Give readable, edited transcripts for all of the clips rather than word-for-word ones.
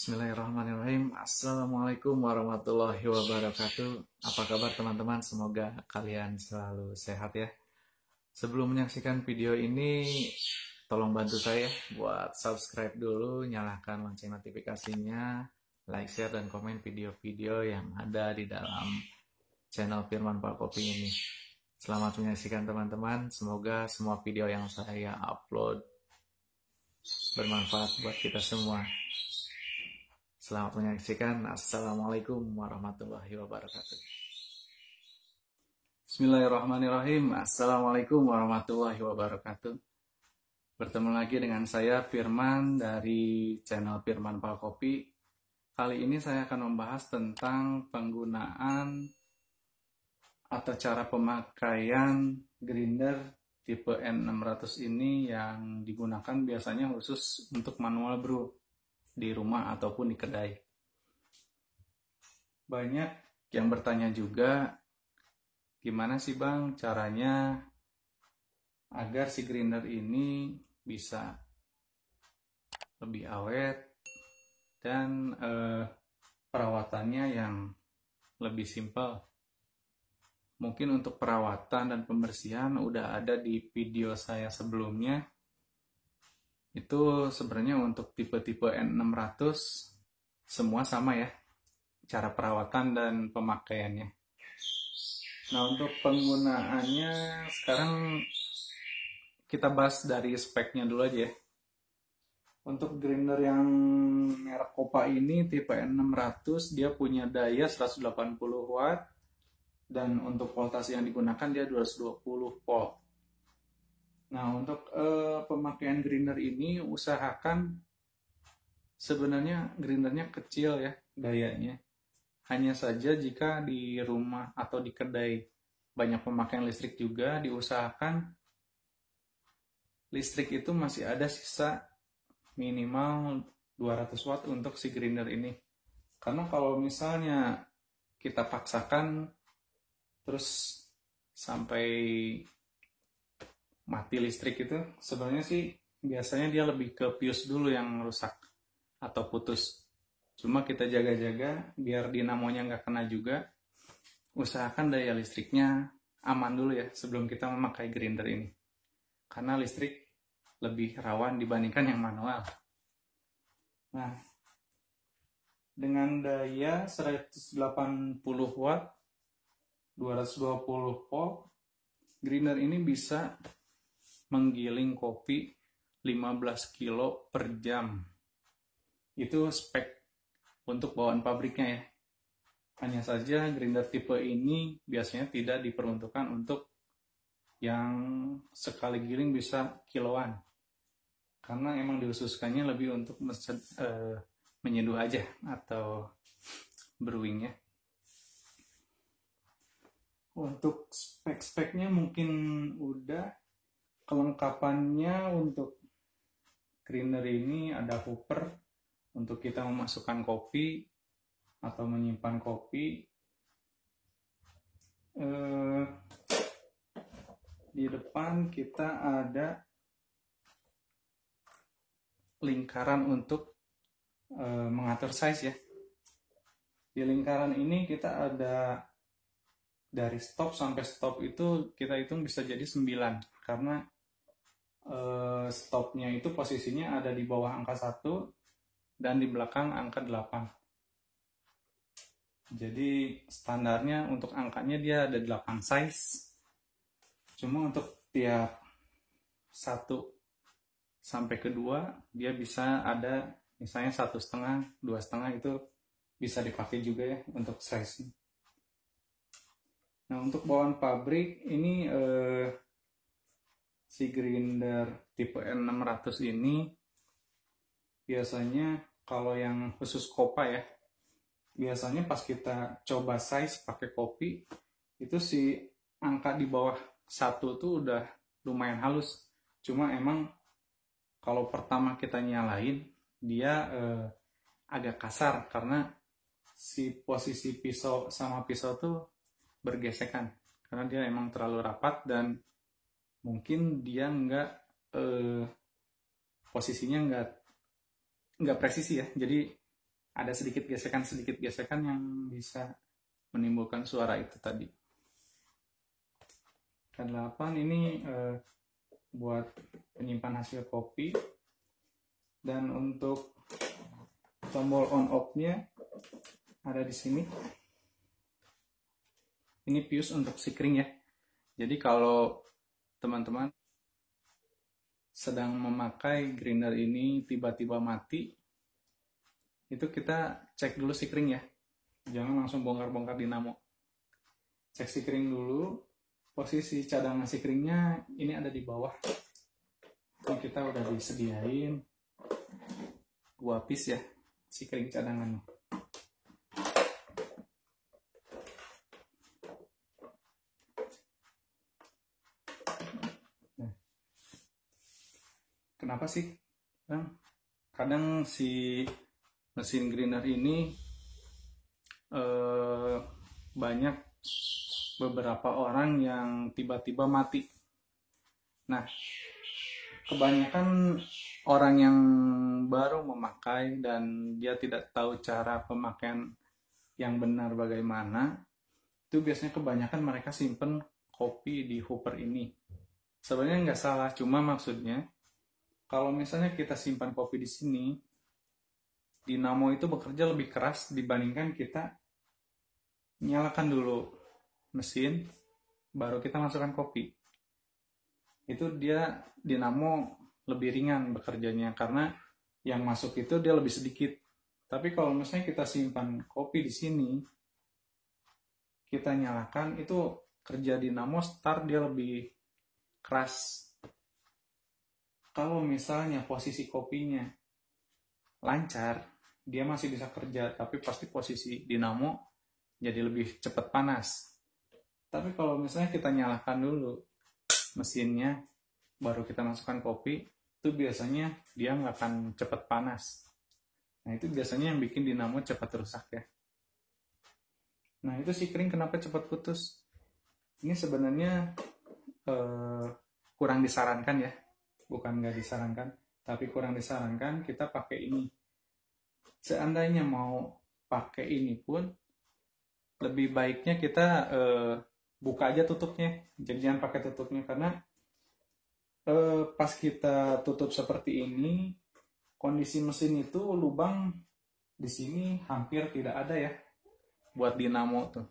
Bismillahirrahmanirrahim. Assalamualaikum warahmatullahi wabarakatuh. Apa kabar teman-teman? Semoga kalian selalu sehat ya. Sebelum menyaksikan video ini, tolong bantu saya buat subscribe dulu, nyalakan lonceng notifikasinya, like, share, dan komen video-video yang ada di dalam channel Firman Palkopi ini. Selamat menyaksikan teman-teman. Semoga semua video yang saya upload bermanfaat buat kita semua. Selamat menyaksikan. Assalamualaikum warahmatullahi wabarakatuh. Bismillahirrahmanirrahim. Assalamualaikum warahmatullahi wabarakatuh. Bertemu lagi dengan saya Firman dari channel Firman Palkopi. Kali ini saya akan membahas tentang penggunaan atau cara pemakaian grinder tipe N600 ini yang digunakan biasanya khusus untuk manual brew di rumah ataupun di kedai. Banyak yang bertanya juga, gimana sih Bang caranya agar si grinder ini bisa lebih awet dan perawatannya yang lebih simpel. Mungkin untuk perawatan dan pembersihan udah ada di video saya sebelumnya. Itu sebenarnya untuk tipe-tipe N600 semua sama ya, cara perawatan dan pemakaiannya. Nah, untuk penggunaannya sekarang kita bahas dari speknya dulu aja ya. Untuk grinder yang merek Kopa ini tipe N600, dia punya daya 180 watt dan untuk voltase yang digunakan dia 220 volt. Nah, untuk pemakaian grinder ini usahakan sebenarnya grindernya kecil ya dayanya. Hanya saja jika di rumah atau di kedai banyak pemakaian listrik juga, diusahakan listrik itu masih ada sisa minimal 200 watt untuk si grinder ini. Karena kalau misalnya kita paksakan terus sampai mati listrik itu, sebenarnya sih biasanya dia lebih ke fuse dulu yang rusak atau putus. Cuma kita jaga-jaga biar dinamonya nggak kena juga. Usahakan daya listriknya aman dulu ya sebelum kita memakai grinder ini, karena listrik lebih rawan dibandingkan yang manual. Nah, dengan daya 180 watt 220 volt, grinder ini bisa menggiling kopi 15 kilo per jam. Itu spek untuk bawaan pabriknya ya. Hanya saja grinder tipe ini biasanya tidak diperuntukkan untuk yang sekali giling bisa kiloan. Karena emang dikhususkannya lebih untuk menyeduh aja atau brewing ya. Untuk spek-speknya mungkin udah. Kelengkapannya untuk grinder ini ada hooper untuk kita memasukkan kopi atau menyimpan kopi. Di depan kita ada lingkaran untuk mengatur size ya. Di lingkaran ini kita ada dari stop sampai stop itu kita hitung bisa jadi 9, karena stopnya itu posisinya ada di bawah angka 1 dan di belakang angka 8. Jadi standarnya untuk angkanya dia ada 8 size. Cuma untuk tiap 1 sampai ke 2 dia bisa ada misalnya 1,5, 2,5 itu bisa dipakai juga ya untuk size. Nah, untuk bawaan pabrik ini si grinder tipe N600 ini biasanya kalau yang khusus Kopa ya, biasanya pas kita coba size pakai kopi itu si angka di bawah 1 tuh udah lumayan halus. Cuma emang kalau pertama kita nyalain dia agak kasar karena si posisi pisau sama pisau tuh bergesekan karena dia emang terlalu rapat dan mungkin dia posisinya nggak presisi ya, jadi ada sedikit gesekan yang bisa menimbulkan suara itu tadi. K8 ini buat penyimpan hasil kopi, dan untuk tombol on off-nya ada di sini. Ini fuse untuk sikring ya. Jadi kalau teman-teman sedang memakai grinder ini tiba-tiba mati, itu kita cek dulu sikring ya. Jangan langsung bongkar-bongkar dinamo. Cek sikring dulu. Posisi cadangan sikringnya ini ada di bawah. Ini kita udah disediain 2 piece ya sikring cadangannya. Nah, kenapa sih kadang si mesin grinder ini banyak beberapa orang yang tiba-tiba mati. Nah, kebanyakan orang yang baru memakai dan dia tidak tahu cara pemakaian yang benar bagaimana, itu biasanya kebanyakan mereka simpen kopi di hopper ini. Sebenarnya nggak salah, cuma maksudnya kalau misalnya kita simpan kopi di sini, dinamo itu bekerja lebih keras dibandingkan kita nyalakan dulu mesin, baru kita masukkan kopi. Itu dia dinamo lebih ringan bekerjanya karena yang masuk itu dia lebih sedikit. Tapi kalau misalnya kita simpan kopi di sini, kita nyalakan, itu kerja dinamo start dia lebih keras. Kalau misalnya posisi kopinya lancar, dia masih bisa kerja, tapi pasti posisi dinamo jadi lebih cepat panas. Tapi kalau misalnya kita nyalakan dulu mesinnya, baru kita masukkan kopi, itu biasanya dia nggak akan cepat panas. Nah, itu biasanya yang bikin dinamo cepat rusak ya. Nah, itu sikring kenapa cepat putus. Ini sebenarnya kurang disarankan ya. Bukan nggak disarankan, tapi kurang disarankan kita pakai ini. Seandainya mau pakai ini pun, lebih baiknya kita buka aja tutupnya, jadi jangan pakai tutupnya, karena pas kita tutup seperti ini, kondisi mesin itu lubang di sini hampir tidak ada ya buat dinamo tuh.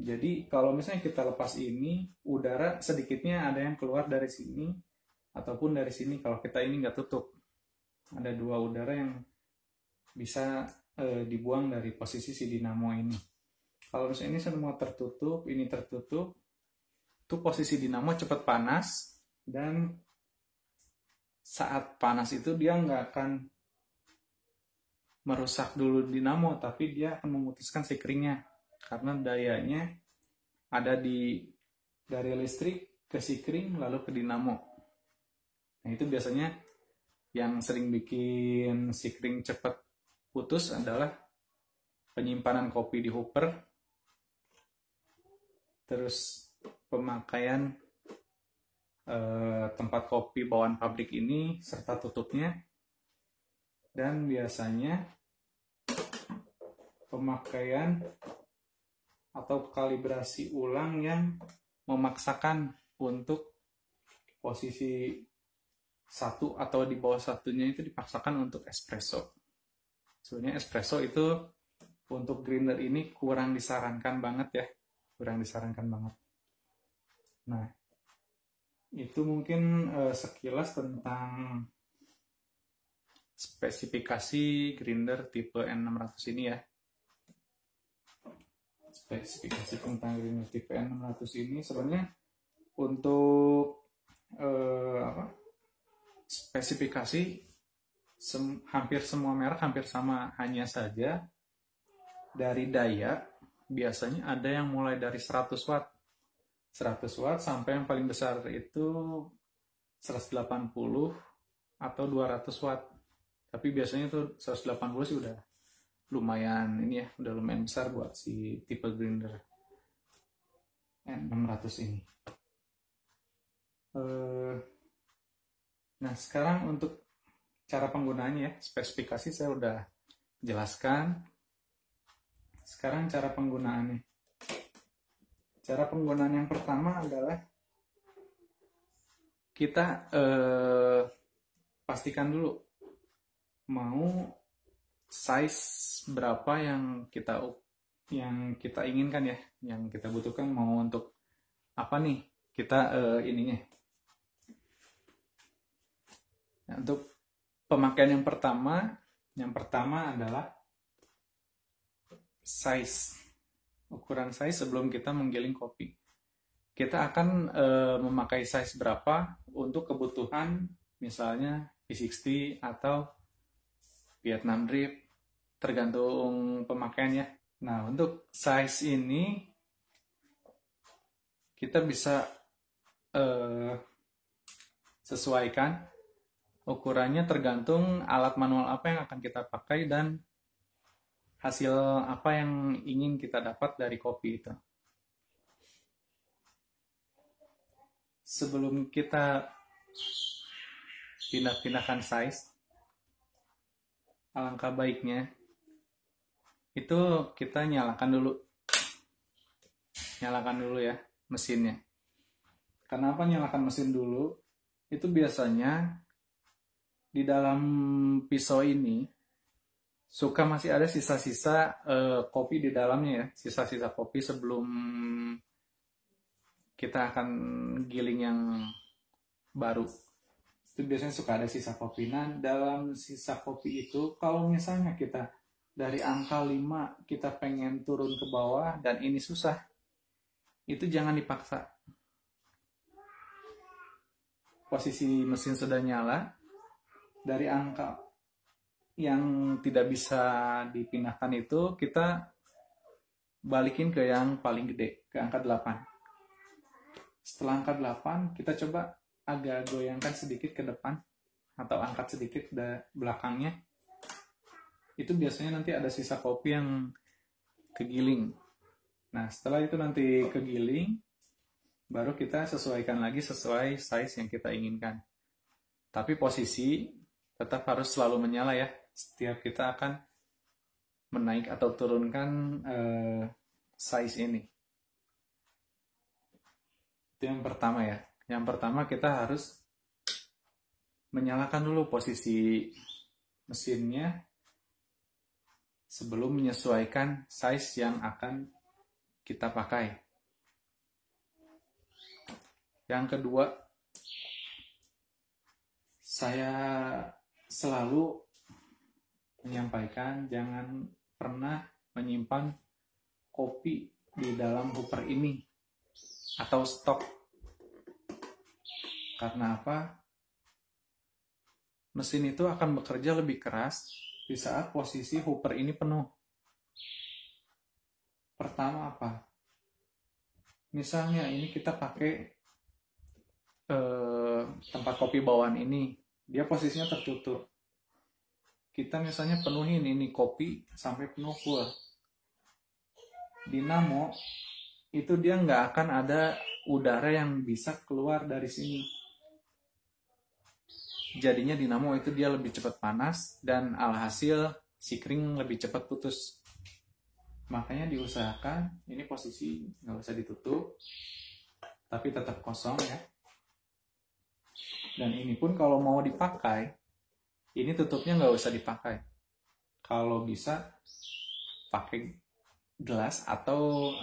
Jadi kalau misalnya kita lepas ini, udara sedikitnya ada yang keluar dari sini ataupun dari sini. Kalau kita ini nggak tutup, ada 2 udara yang bisa dibuang dari posisi si dinamo ini. Kalau misalnya ini semua tertutup, ini tertutup, itu posisi dinamo cepat panas, dan saat panas itu dia nggak akan merusak dulu dinamo, tapi dia akan memutuskan sikringnya, karena dayanya ada dari listrik ke sikring lalu ke dinamo. Nah, itu biasanya yang sering bikin sikring cepat putus adalah penyimpanan kopi di hopper, terus pemakaian tempat kopi bawaan pabrik ini serta tutupnya, dan biasanya pemakaian atau kalibrasi ulang yang memaksakan untuk posisi 1 atau di bawah satunya itu dipaksakan untuk espresso. Sebenarnya espresso itu untuk grinder ini kurang disarankan banget ya, kurang disarankan banget. Nah, itu mungkin sekilas tentang spesifikasi grinder tipe N600 ini ya. Spesifikasi tentang grinder tipe N600 ini sebenarnya untuk spesifikasi hampir semua merek hampir sama, hanya saja dari daya biasanya ada yang mulai dari 100 watt sampai yang paling besar itu 180 atau 200 watt. Tapi biasanya itu 180 sih udah lumayan ini ya, udah lumayan besar buat si tipe grinder N600 ini. Nah, sekarang untuk cara penggunaannya ya, spesifikasi saya udah jelaskan. Sekarang cara penggunaannya. Cara penggunaan yang pertama adalah kita pastikan dulu mau size berapa yang kita inginkan ya, yang kita butuhkan, mau untuk apa nih kita ininya. Nah, untuk pemakaian yang pertama adalah size. Ukuran size sebelum kita menggiling kopi. Kita akan memakai size berapa untuk kebutuhan misalnya V60 atau Vietnam Drip, tergantung pemakaiannya. Nah, untuk size ini kita bisa sesuaikan ukurannya tergantung alat manual apa yang akan kita pakai dan hasil apa yang ingin kita dapat dari kopi itu. Sebelum kita pindah-pindahkan size, alangkah baiknya itu kita nyalakan dulu ya mesinnya. Kenapa nyalakan mesin dulu? Itu biasanya di dalam pisau ini suka masih ada sisa-sisa kopi di dalamnya ya, sisa-sisa kopi sebelum kita akan giling yang baru. Itu biasanya suka ada sisa kopi. Nah, dalam sisa kopi itu kalau misalnya kita dari angka 5 kita pengen turun ke bawah dan ini susah, itu jangan dipaksa. Posisi mesin sudah nyala, dari angka yang tidak bisa dipindahkan itu kita balikin ke yang paling gede, ke angka 8. Setelah angka 8 kita coba agak goyangkan sedikit ke depan atau angkat sedikit ke belakangnya. Itu biasanya nanti ada sisa kopi yang kegiling. Nah, setelah itu nanti kegiling, baru kita sesuaikan lagi sesuai size yang kita inginkan. Tapi posisi tetap harus selalu menyala ya. Setiap kita akan menaik atau turunkan size ini. Itu yang pertama ya. Yang pertama kita harus menyalakan dulu posisi mesinnya sebelum menyesuaikan size yang akan kita pakai. Yang kedua, saya selalu menyampaikan jangan pernah menyimpan kopi di dalam hooper ini atau stok. Karena apa? Mesin itu akan bekerja lebih keras di saat posisi hooper ini penuh. Pertama apa? Misalnya ini kita pakai tempat kopi bawaan ini, dia posisinya tertutup. Kita misalnya penuhin ini kopi sampai penuh full. Dinamo itu dia nggak akan ada udara yang bisa keluar dari sini. Jadinya dinamo itu dia lebih cepat panas dan alhasil sikring lebih cepat putus. Makanya diusahakan ini posisi nggak usah ditutup, tapi tetap kosong ya. Dan ini pun kalau mau dipakai, ini tutupnya nggak usah dipakai. Kalau bisa pakai gelas atau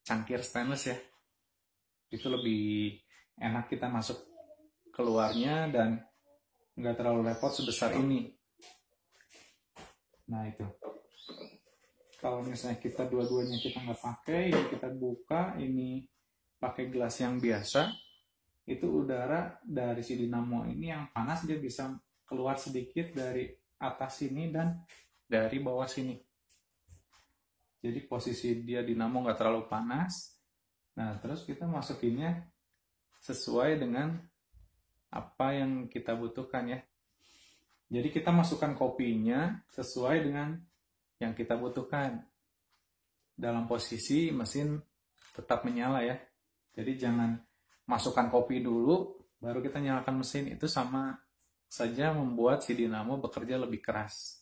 cangkir stainless ya. Itu lebih enak kita masuk keluarnya dan nggak terlalu repot sebesar ini. Nah itu. Kalau misalnya kita dua-duanya kita nggak pakai, ya kita buka ini pakai gelas yang biasa, itu udara dari si dinamo ini yang panas dia bisa keluar sedikit dari atas sini dan dari bawah sini. Jadi posisi dia dinamo nggak terlalu panas. Nah terus kita masukinnya sesuai dengan apa yang kita butuhkan ya. Jadi kita masukkan kopinya sesuai dengan yang kita butuhkan. Dalam posisi mesin tetap menyala ya. Jadi jangan masukkan kopi dulu baru kita nyalakan mesin, itu sama saja membuat si dinamo bekerja lebih keras.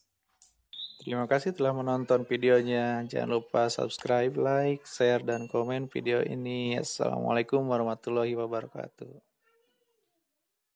Terima kasih telah menonton videonya. Jangan lupa subscribe, like, share, dan komen video ini. Assalamualaikum warahmatullahi wabarakatuh.